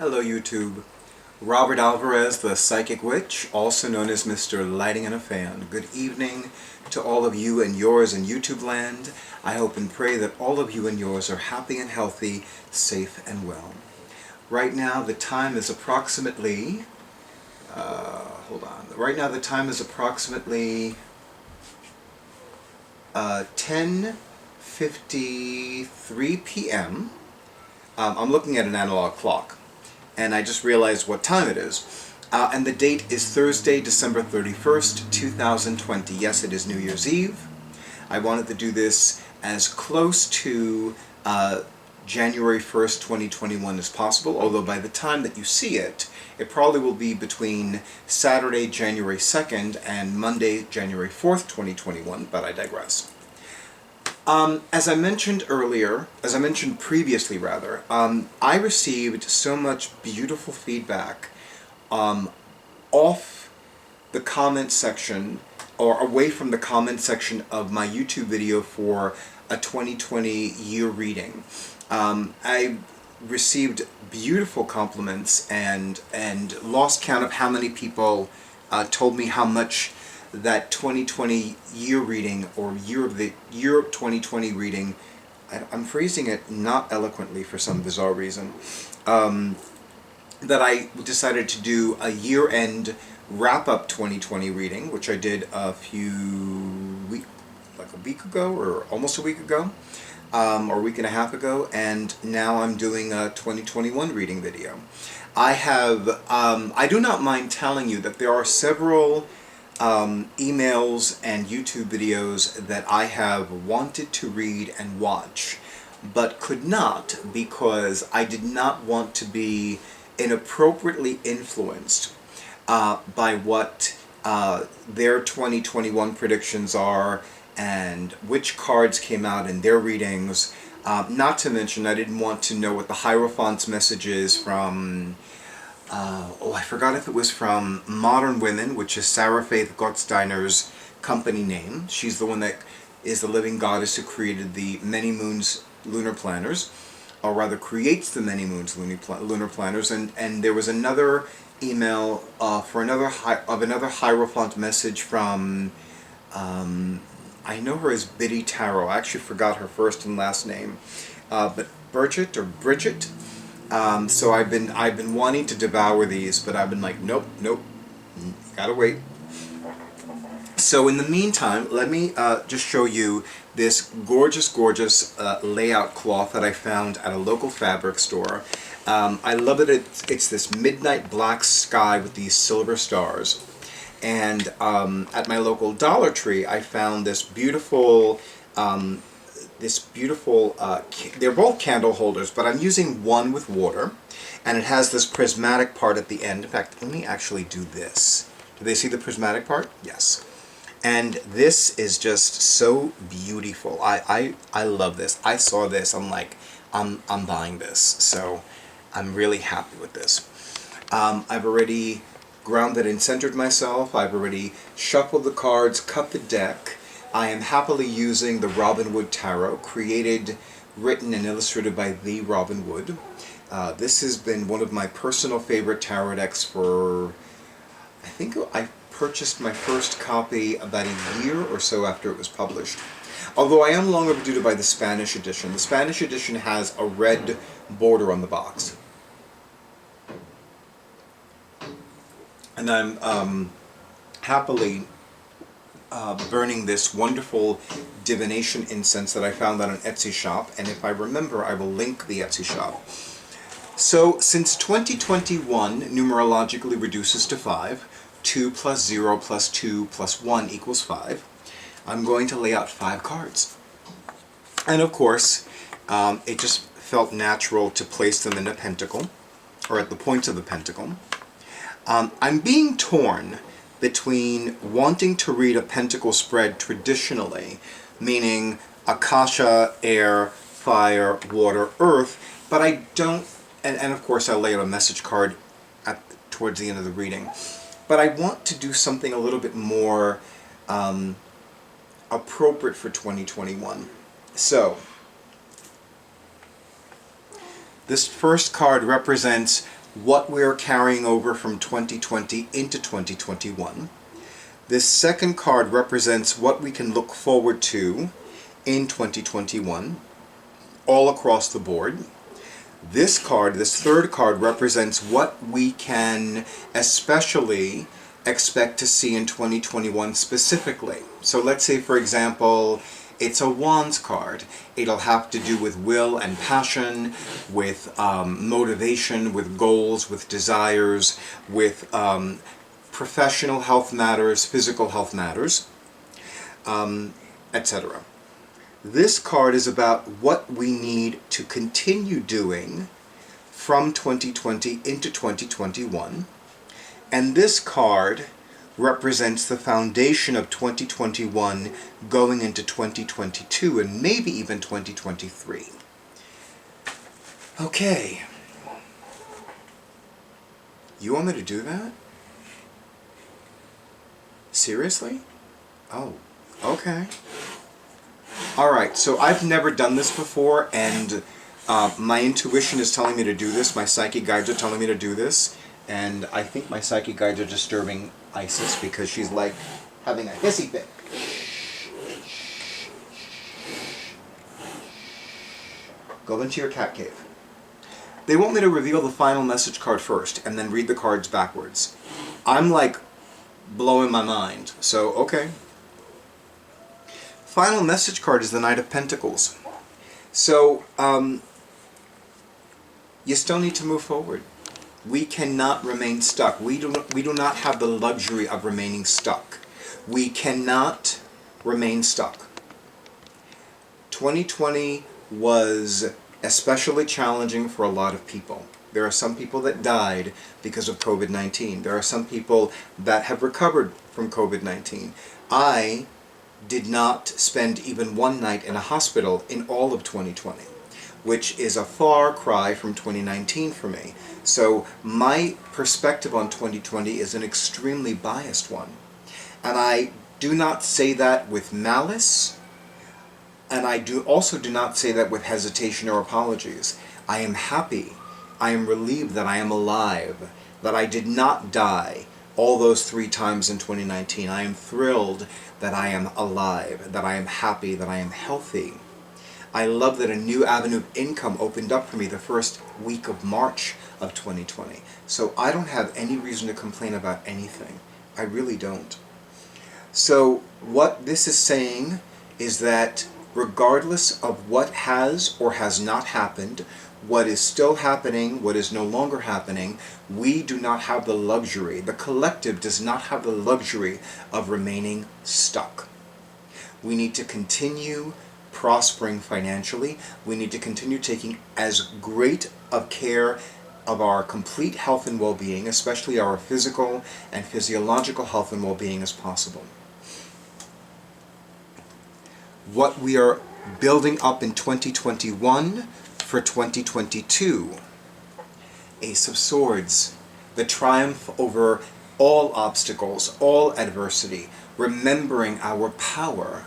Hello YouTube. Robert Alvarez, the Psychic Witch, also known as Mr. Lighting in a Fan. Good evening to all of you and yours in YouTube land. I hope and pray that all of you and yours are happy and healthy, safe and well. Right now the time is approximately, Right now the time is approximately 10:53 p.m. I'm looking at an analog clock, and I just realized what time it is. And the date is Thursday, December 31st, 2020. Yes, it is New Year's Eve. I wanted to do this as close to January 1st, 2021 as possible, although by the time that you see it, it probably will be between Saturday, January 2nd and Monday, January 4th, 2021, but I digress. As I mentioned previously, I received so much beautiful feedback off the comment section, or away from the comment section of my YouTube video for a 2020 year reading. I received beautiful compliments and lost count of how many people told me how much that 2020 year reading, or year of 2020 reading, I'm phrasing it not eloquently for some bizarre reason, that I decided to do a year-end wrap-up 2020 reading, which I did a week ago, or almost a week ago, or a week and a half ago, and now I'm doing a 2021 reading video. I do not mind telling you that there are several emails and YouTube videos that I have wanted to read and watch, but could not, because I did not want to be inappropriately influenced by what their 2021 predictions are and which cards came out in their readings. Not to mention, I didn't want to know what the Hierophant's message is from I forgot if it was from Modern Women, which is Sarah Faith Gottsteiner's company name. She's the one that is the living goddess who created the Many Moons lunar planners, or rather creates the Many Moons lunar planners. And there was another email for another Hierophant message from, I know her as Biddy Tarot. I actually forgot her first and last name, but Bridget. So I've been wanting to devour these, but I've been like, nope, gotta wait. So in the meantime, let me just show you this gorgeous layout cloth that I found at a local fabric store. I love it. It's this midnight black sky with these silver stars. And at my local Dollar Tree, I found this beautiful, they're both candle holders, but I'm using one with water, and it has this prismatic part at the end. In fact, let me actually do this. Do they see the prismatic part? Yes. And this is just so beautiful. I love this. I saw this, I'm like, I'm buying this. So I'm really happy with this. I've already grounded and centered myself. I've already shuffled the cards, cut the deck. I am happily using the Robin Wood Tarot, created, written, and illustrated by the Robin Wood. This has been one of my personal favorite tarot decks for, I think I purchased my first copy about a year or so after it was published. Although I am long overdue to buy the Spanish edition. The Spanish edition has a red border on the box. And I'm happily burning this wonderful divination incense that I found on an Etsy shop, and if I remember, I will link the Etsy shop. So, since 2021 numerologically reduces to 5, 2 plus 0 plus 2 plus 1 equals 5, I'm going to lay out 5 cards. And of course, it just felt natural to place them in a pentacle, or at the points of the pentacle. I'm being torn between wanting to read a Pentacle Spread traditionally, meaning Akasha, air, fire, water, earth, but I don't, and of course I lay out a message card towards the end of the reading, but I want to do something a little bit more appropriate for 2021. So, this first card represents what we're carrying over from 2020 into 2021. This second card represents what we can look forward to in 2021, all across the board. This card, this third card, represents what we can especially expect to see in 2021 specifically. So let's say, for example, it's a Wands card. It'll have to do with will and passion, with motivation, with goals, with desires, with professional health matters, physical health matters, etc. This card is about what we need to continue doing from 2020 into 2021. And this card represents the foundation of 2021 going into 2022 and maybe even 2023. Okay. You want me to do that? Seriously? Oh, okay. Alright, so I've never done this before, and my intuition is telling me to do this, my psychic guides are telling me to do this, and I think my psychic guides are disturbing Isis because she's like having a hissy fit. Go into your cat cave. They want me to reveal the final message card first and then read the cards backwards. I'm like blowing my mind, so okay. Final message card is the Knight of Pentacles. So, you still need to move forward. We cannot remain stuck. We do not have the luxury of remaining stuck. We cannot remain stuck. 2020 was especially challenging for a lot of people. There are some people that died because of COVID-19. There are some people that have recovered from COVID-19. I did not spend even one night in a hospital in all of 2020, which is a far cry from 2019 for me. So my perspective on 2020 is an extremely biased one. And I do not say that with malice, and I also do not say that with hesitation or apologies. I am happy, I am relieved that I am alive, that I did not die all those 3 times in 2019. I am thrilled that I am alive, that I am happy, that I am healthy. I love that a new avenue of income opened up for me the first week of March of 2020. So I don't have any reason to complain about anything. I really don't. So what this is saying is that regardless of what has or has not happened, what is still happening, what is no longer happening, we do not have the luxury, the collective does not have the luxury of remaining stuck. We need to continue prospering financially. We need to continue taking as great of care of our complete health and well-being, especially our physical and physiological health and well-being as possible. What we are building up in 2021 for 2022. Ace of Swords, the triumph over all obstacles, all adversity, remembering our power.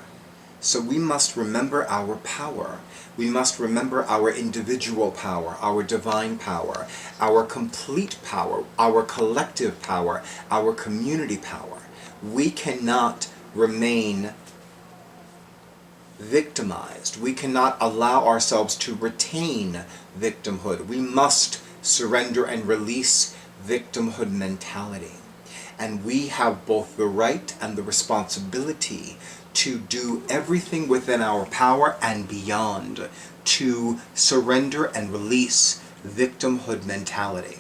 So we must remember our power. We must remember our individual power, our divine power, our complete power, our collective power, our community power. We cannot remain victimized. We cannot allow ourselves to retain victimhood. We must surrender and release victimhood mentality. And we have both the right and the responsibility to do everything within our power and beyond to surrender and release victimhood mentality.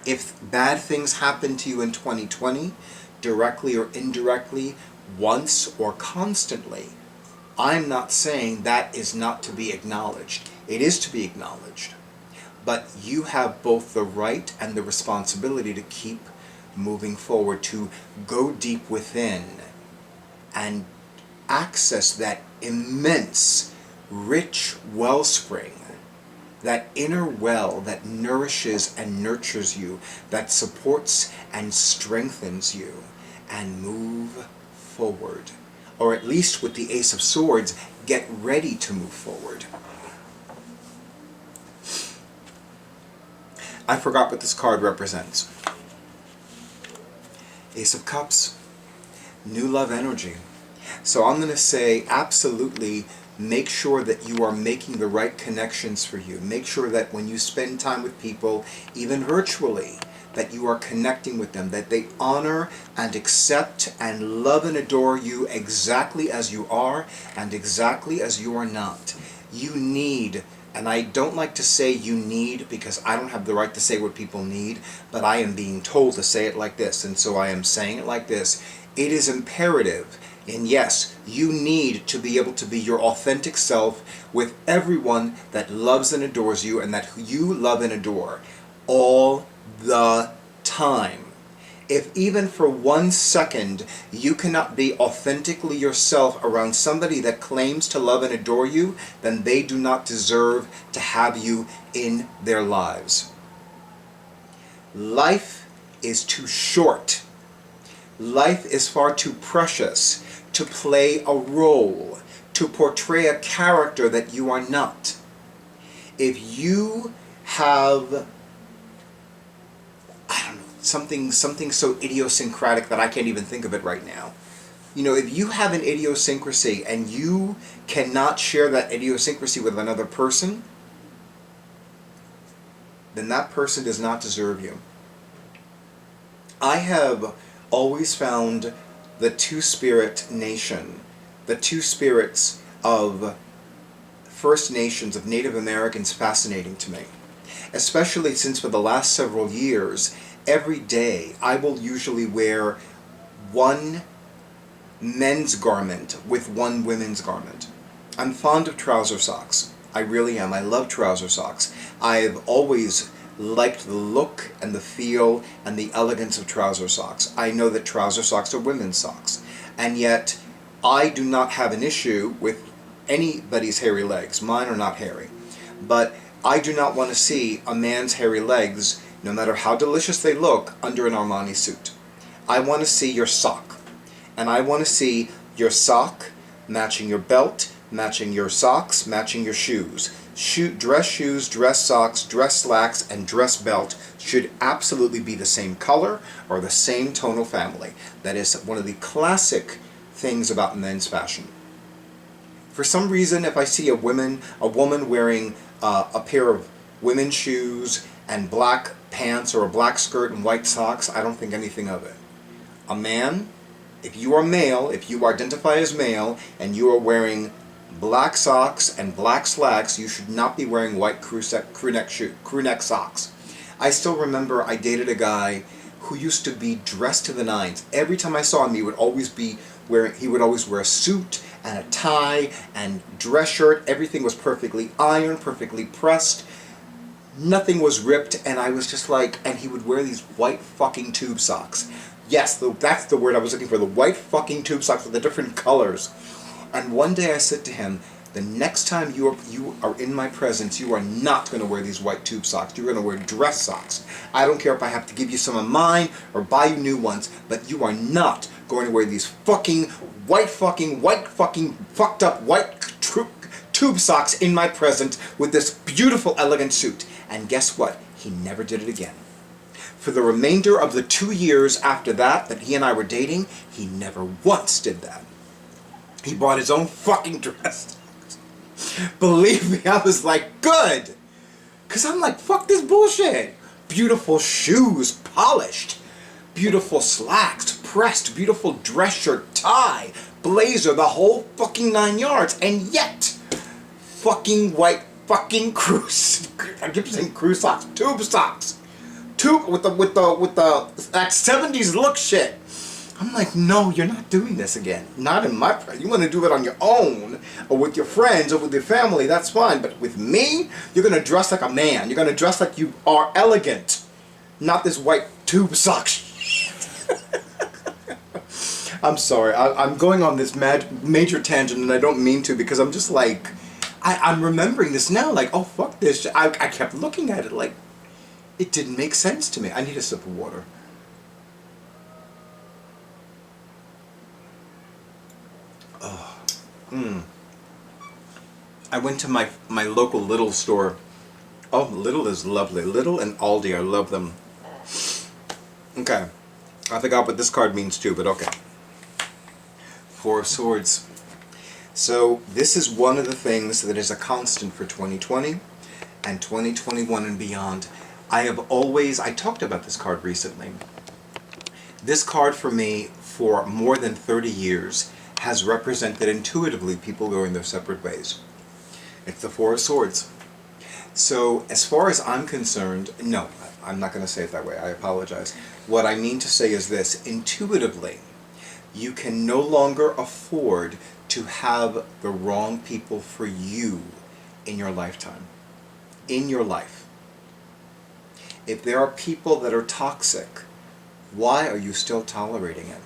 If bad things happen to you in 2020, directly or indirectly, once or constantly, I'm not saying that is not to be acknowledged. It is to be acknowledged. But you have both the right and the responsibility to keep moving forward, to go deep within and access that immense, rich wellspring, that inner well that nourishes and nurtures you, that supports and strengthens you, and move forward. Or at least with the Ace of Swords, get ready to move forward. I forgot what this card represents. Ace of Cups. New love energy. So I'm going to say absolutely make sure that you are making the right connections for you. Make sure that when you spend time with people, even virtually, that you are connecting with them, that they honor and accept and love and adore you exactly as you are and exactly as you are not. You need, and I don't like to say you need because I don't have the right to say what people need, but I am being told to say it like this, and so I am saying it like this. It is imperative, and yes, you need to be able to be your authentic self with everyone that loves and adores you and that you love and adore all the time. If even for 1 second you cannot be authentically yourself around somebody that claims to love and adore you, then they do not deserve to have you in their lives. Life is too short. Life is far too precious to play a role, to portray a character that you are not. If you have, I don't know, something so idiosyncratic that I can't even think of it right now. You know, if you have an idiosyncrasy and you cannot share that idiosyncrasy with another person, then that person does not deserve you. I have always found the two-spirit nation, the two spirits of First Nations, of Native Americans, fascinating to me. Especially since for the last several years, every day I will usually wear one men's garment with one women's garment. I'm fond of trouser socks. I really am. I love trouser socks. I've always liked the look and the feel and the elegance of trouser socks. I know that trouser socks are women's socks. And yet, I do not have an issue with anybody's hairy legs. Mine are not hairy. But I do not want to see a man's hairy legs, no matter how delicious they look, under an Armani suit. I want to see your sock. And I want to see your sock matching your belt, matching your socks, matching your shoes. Dress shoes, dress socks, dress slacks, and dress belt should absolutely be the same color or the same tonal family. That is one of the classic things about men's fashion. For some reason, if I see a woman wearing a pair of women's shoes and black pants or a black skirt and white socks, I don't think anything of it. A man, if you are male, if you identify as male, and you are wearing black socks and black slacks, you should not be wearing white crew neck socks. I still remember I dated a guy who used to be dressed to the nines. Every time I saw him, he would always wear a suit and a tie and dress shirt. Everything was perfectly ironed, perfectly pressed. Nothing was ripped, and I was just like, and he would wear these white fucking tube socks. Yes, that's the word I was looking for, the white fucking tube socks with the different colors. And one day I said to him, the next time you are in my presence, you are not going to wear these white tube socks. You're going to wear dress socks. I don't care if I have to give you some of mine or buy you new ones, but you are not going to wear these fucked up white tube socks in my presence with this beautiful, elegant suit. And guess what? He never did it again. For the remainder of the 2 years after that he and I were dating, he never once did that. He bought his own fucking dress. Believe me, I was like, good. Because I'm like, fuck this bullshit. Beautiful shoes, polished. Beautiful slacks, pressed. Beautiful dress shirt, tie, blazer, the whole fucking 9 yards. And yet, fucking white fucking I keep saying crew socks, tube socks. Tube with the that 70s look shit. I'm like, no, you're not doing this again. Not in my presence. You want to do it on your own, or with your friends, or with your family, that's fine. But with me, you're going to dress like a man. You're going to dress like you are elegant. Not this white tube sock shit. I'm sorry. I'm going on this major tangent, and I don't mean to, because I'm just like, I'm remembering this now, like, oh, fuck this shit. I kept looking at it like, it didn't make sense to me. I need a sip of water. I went to my local little store Oh, Little is lovely. Little and Aldi, I love them. Okay. I forgot what this card means too, but okay. Four of Swords. So this is one of the things that is a constant for 2020 and 2021 and beyond. I talked about this card recently. This card for me, for more than 30 years, has represented intuitively people going their separate ways. It's the Four of Swords. So as far as I'm concerned, no, I'm not going to say it that way. I apologize. What I mean to say is this: intuitively, you can no longer afford to have the wrong people for you in your lifetime. In your life. If there are people that are toxic, why are you still tolerating it?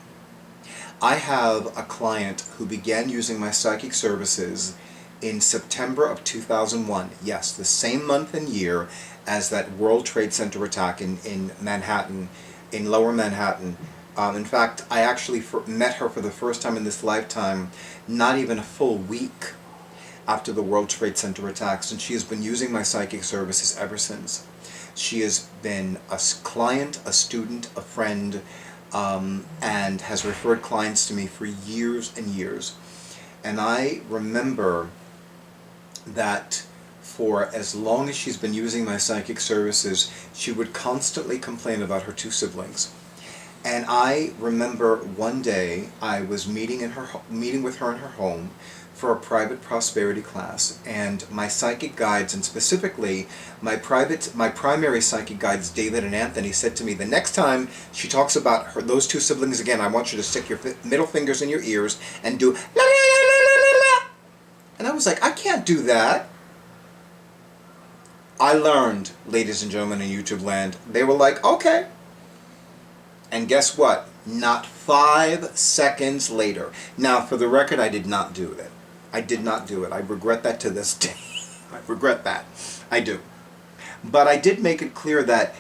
I have a client who began using my psychic services in September of 2001. Yes, the same month and year as that World Trade Center attack in Manhattan, in Lower Manhattan. In fact, I actually met her for the first time in this lifetime not even a full week after the World Trade Center attacks, and she has been using my psychic services ever since. She has been a client, a student, a friend, and has referred clients to me for years and years. And I remember that for as long as she's been using my psychic services, she would constantly complain about her two siblings. And I remember one day I was meeting with her in her home for a private prosperity class, and my psychic guides, and specifically my primary psychic guides, David and Anthony, said to me, the next time she talks about those two siblings again, I want you to stick your middle fingers in your ears and do la la la la la la la. And I was like, I can't do that. I learned, ladies and gentlemen in YouTube land, they were like, okay. And guess what? Not 5 seconds later. Now, for the record, I did not do it. I did not do it. I regret that to this day. I regret that. I do. But I did make it clear that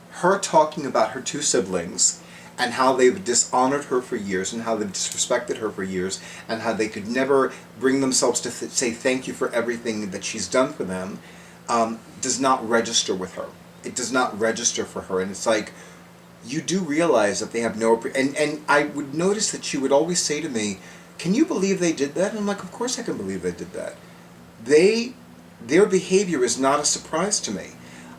her talking about her two siblings and how they've dishonored her for years and how they've disrespected her for years and how they could never bring themselves to say thank you for everything that she's done for them does not register with her. It does not register for her. And it's like, you do realize that they have no... And I would notice that she would always say to me, can you believe they did that? And I'm like, of course I can believe they did that. Their behavior is not a surprise to me.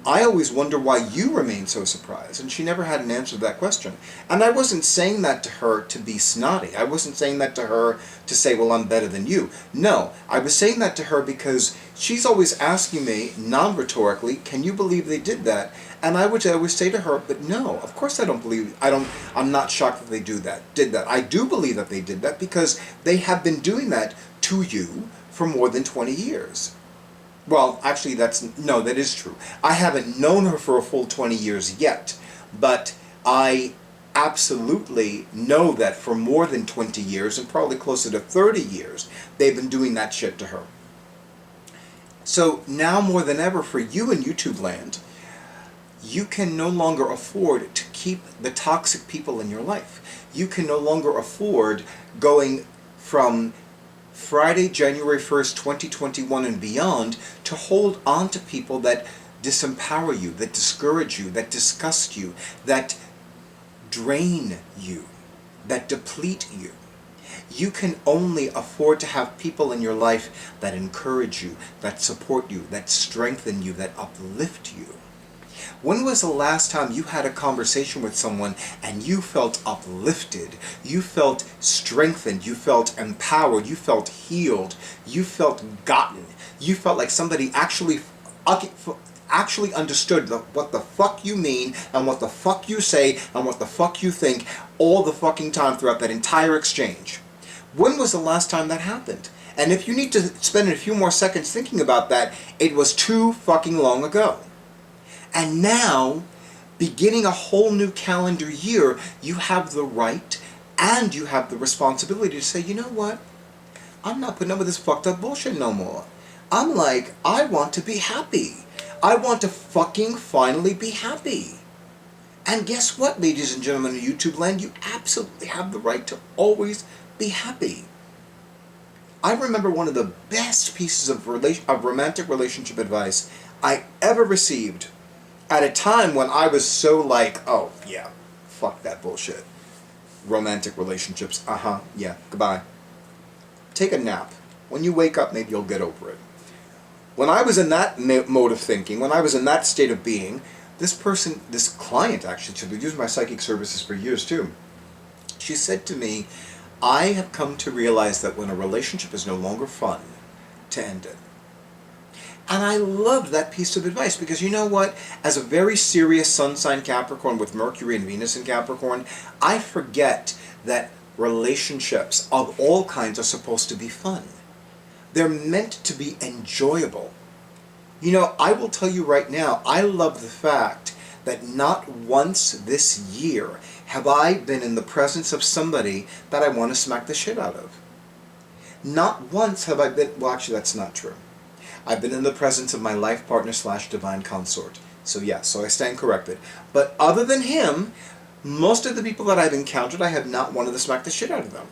I always wonder why you remain so surprised. And she never had an answer to that question. And I wasn't saying that to her to be snotty. I wasn't saying that to her to say, well, I'm better than you. No, I was saying that to her because she's always asking me, non-rhetorically, can you believe they did that? And I would always say to her, but no, of course I don't believe, I'm not shocked that they did that. I do believe that they did that because they have been doing that to you for more than 20 years. Well, actually, that is true. I haven't known her for a full 20 years yet, but I absolutely know that for more than 20 years, and probably closer to 30 years, they've been doing that shit to her. So now more than ever for you in YouTube land, you can no longer afford to keep the toxic people in your life. You can no longer afford going from Friday, January 1st, 2021 and beyond to hold on to people that disempower you, that discourage you, that disgust you, that drain you, that deplete you. You can only afford to have people in your life that encourage you, that support you, that strengthen you, that uplift you. When was the last time you had a conversation with someone and you felt uplifted, you felt strengthened, you felt empowered, you felt healed, you felt gotten, you felt like somebody actually understood what the fuck you mean and what the fuck you say and what the fuck you think all the fucking time throughout that entire exchange? When was the last time that happened? And if you need to spend a few more seconds thinking about that, it was too fucking long ago. And now, beginning a whole new calendar year, you have the right and you have the responsibility to say, you know what? I'm not putting up with this fucked up bullshit no more. I'm like, I want to be happy. I want to fucking finally be happy. And guess what, ladies and gentlemen of YouTube land? You absolutely have the right to always be happy. I remember one of the best pieces of romantic relationship advice I ever received at a time when I was so like, oh, yeah, fuck that bullshit. Romantic relationships, yeah, goodbye. Take a nap. When you wake up, maybe you'll get over it. When I was in that mode of thinking, when I was in that state of being, this person, this client actually, she's been using my psychic services for years too, she said to me, I have come to realize that when a relationship is no longer fun, to end it. And I loved that piece of advice because you know what? As a very serious sun sign Capricorn with Mercury and Venus in Capricorn, I forget that relationships of all kinds are supposed to be fun. They're meant to be enjoyable. You know, I will tell you right now, I love the fact that not once this year have I been in the presence of somebody that I want to smack the shit out of. Not once have I been, well actually that's not true. I've been in the presence of my life partner / divine consort. So yes, so I stand corrected. But other than him, most of the people that I've encountered, I have not wanted to smack the shit out of them.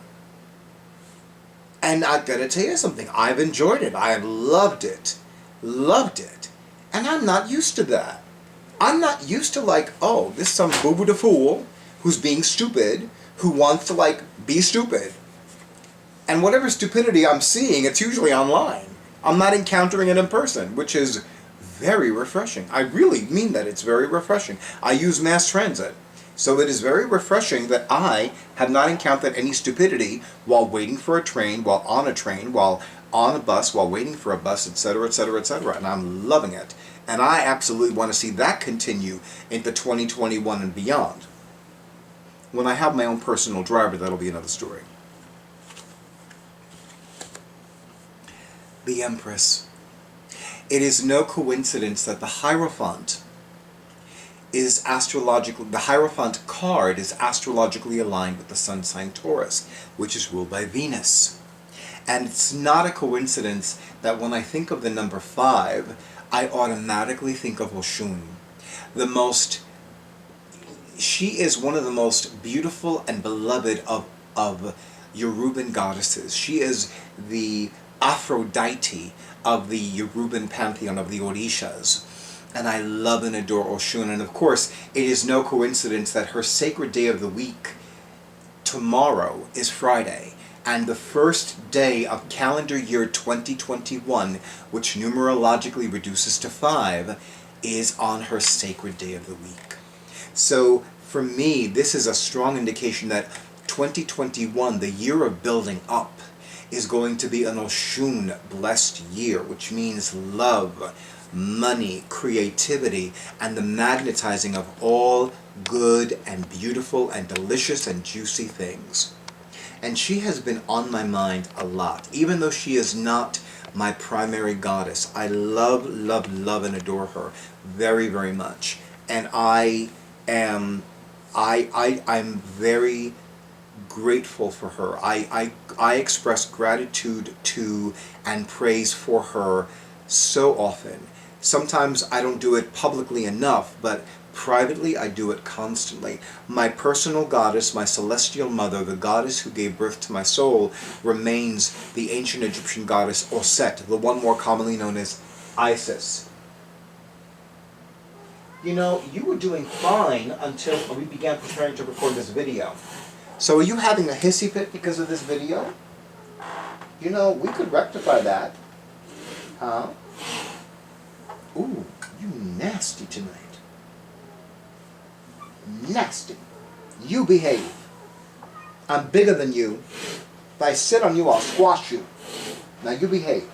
And I've got to tell you something, I've enjoyed it. I have loved it. Loved it. And I'm not used to that. I'm not used to like, oh, this some boo-boo da fool who's being stupid, who wants to like be stupid. And whatever stupidity I'm seeing, it's usually online. I'm not encountering it in person, which is very refreshing. I really mean that. It's very refreshing. I use mass transit. So it is very refreshing that I have not encountered any stupidity while waiting for a train, while on a bus, while waiting for a bus, etc., etc., etc. And I'm loving it. And I absolutely want to see that continue into 2021 and beyond. When I have my own personal driver, that'll be another story. The Empress. It is no coincidence that the Hierophant is the Hierophant card is astrologically aligned with the sun sign Taurus, which is ruled by Venus. And it's not a coincidence that when I think of the number 5, I automatically think of Oshun. She is one of the most beautiful and beloved of Yoruban goddesses. She is the Aphrodite of the Yoruban pantheon of the Orishas. And I love and adore Oshun. And of course, it is no coincidence that her sacred day of the week, tomorrow, is Friday. And the first day of calendar year 2021, which numerologically reduces to 5, is on her sacred day of the week. So for me, this is a strong indication that 2021, the year of building up, is going to be an Oshun blessed year, which means love, money, creativity, and the magnetizing of all good and beautiful and delicious and juicy things. And she has been on my mind a lot, even though she is not my primary goddess. I love, love, love and adore her very, very much. And I'm very grateful for her. I express gratitude to and praise for her so often. Sometimes I don't do it publicly enough, but privately I do it constantly. My personal goddess, my celestial mother, the goddess who gave birth to my soul, remains the ancient Egyptian goddess Osset, the one more commonly known as Isis. You know, you were doing fine until we began preparing to record this video. So are you having a hissy fit because of this video? You know, we could rectify that. Huh? Ooh, you nasty tonight. Nasty. You behave. I'm bigger than you. If I sit on you, I'll squash you. Now you behave.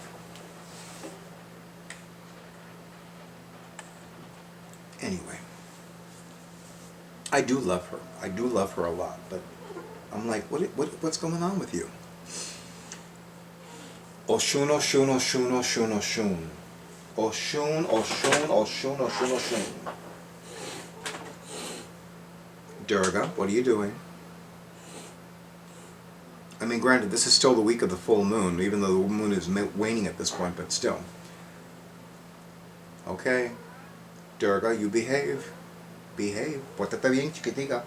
Anyway. I do love her. I do love her a lot, but I'm like, what's going on with you? Oshun, Oshun, Oshun, Oshun, Oshun. Oshun, Oshun, Oshun, Oshun, Oshun. Durga, what are you doing? I mean, granted, this is still the week of the full moon, even though the moon is waning at this point, but still. Okay. Durga, you behave. Behave. Pórtate bien, chiquitica.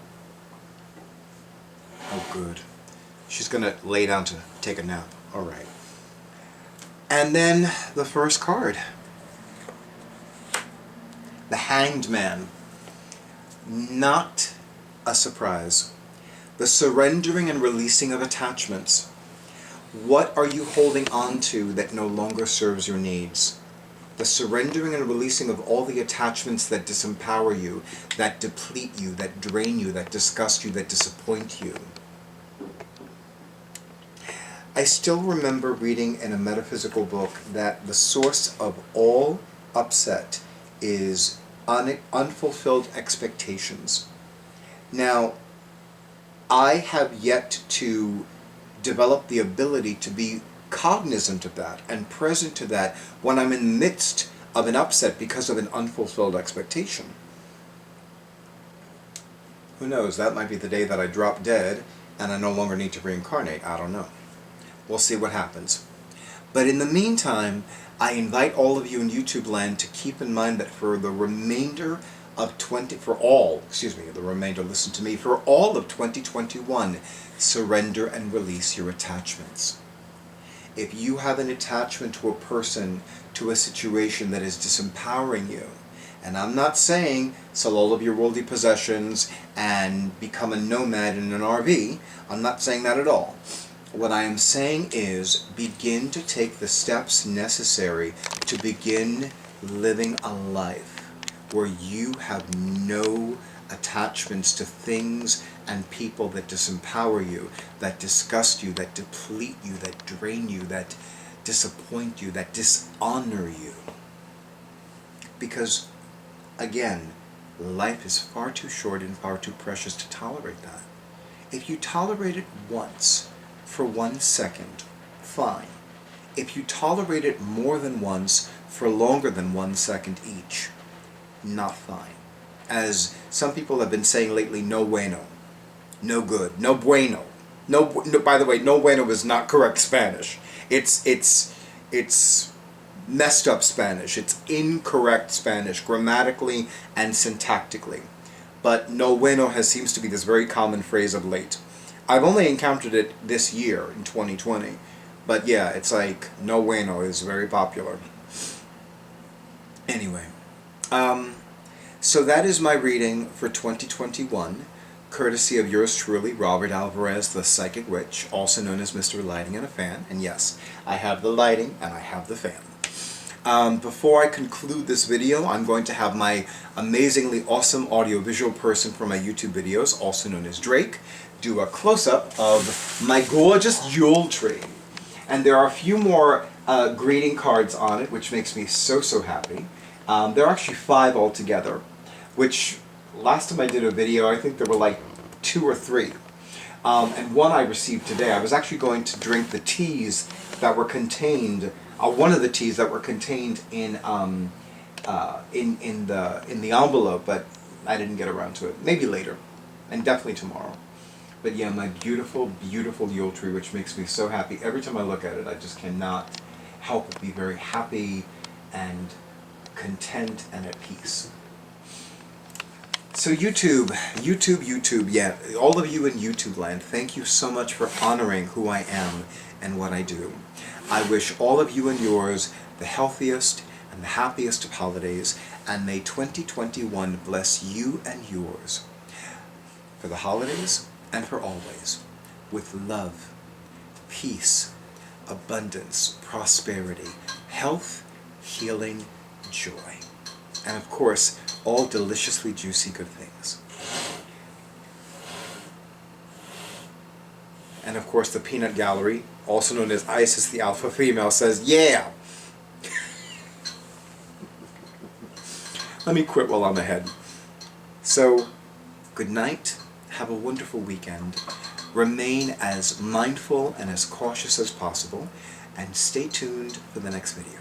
Oh, good. She's going to lay down to take a nap. All right. And then the first card. The Hanged Man. Not a surprise. The surrendering and releasing of attachments. What are you holding on to that no longer serves your needs? The surrendering and releasing of all the attachments that disempower you, that deplete you, that drain you, that disgust you, that disappoint you. I still remember reading in a metaphysical book that the source of all upset is unfulfilled expectations. Now, I have yet to develop the ability to be cognizant of that and present to that when I'm in the midst of an upset because of an unfulfilled expectation. Who knows, that might be the day that I drop dead and I no longer need to reincarnate. I don't know. We'll see what happens. But in the meantime, I invite all of you in YouTube land to keep in mind that for the remainder of for all of 2021, surrender and release your attachments. If you have an attachment to a person, to a situation that is disempowering you, and I'm not saying sell all of your worldly possessions and become a nomad in an RV, I'm not saying that at all. What I am saying is begin to take the steps necessary to begin living a life where you have no attachments to things and people that disempower you, that disgust you, that deplete you, that drain you, that disappoint you, that dishonor you. Because, again, life is far too short and far too precious to tolerate that. If you tolerate it once, for 1 second, fine. If you tolerate it more than once, for longer than 1 second each, not fine. As some people have been saying lately, no bueno, no good, no bueno. No, by the way, no bueno is not correct Spanish. It's messed up Spanish. It's incorrect Spanish, grammatically and syntactically. But no bueno seems to be this very common phrase of late. I've only encountered it this year, in 2020. But yeah, it's like, no bueno is very popular. Anyway, so that is my reading for 2021, courtesy of yours truly, Robert Alvarez, the Psychic Witch, also known as Mr. Lighting and a Fan. And yes, I have the lighting and I have the fan. Before I conclude this video, I'm going to have my amazingly awesome audiovisual person for my YouTube videos, also known as Drake, do a close-up of my gorgeous Yule tree. And there are a few more greeting cards on it, which makes me so happy. There are actually 5 altogether, which last time I did a video, I think there were like 2 or 3. And one I received today. I was actually going to drink the teas that were contained, one of the teas that were contained in the envelope, but I didn't get around to it. Maybe later, and definitely tomorrow. But yeah, my beautiful, beautiful Yule tree, which makes me so happy. Every time I look at it, I just cannot help but be very happy and content and at peace. So YouTube, yeah, all of you in YouTube land, thank you so much for honoring who I am and what I do. I wish all of you and yours the healthiest and the happiest of holidays, and may 2021 bless you and yours for the holidays and for always, with love, peace, abundance, prosperity, health, healing, joy, and of course, all deliciously juicy good things. And of course, the Peanut Gallery, also known as Isis the Alpha Female, says, yeah! Let me quit while I'm ahead. So, good night. Have a wonderful weekend. Remain as mindful and as cautious as possible, and stay tuned for the next video.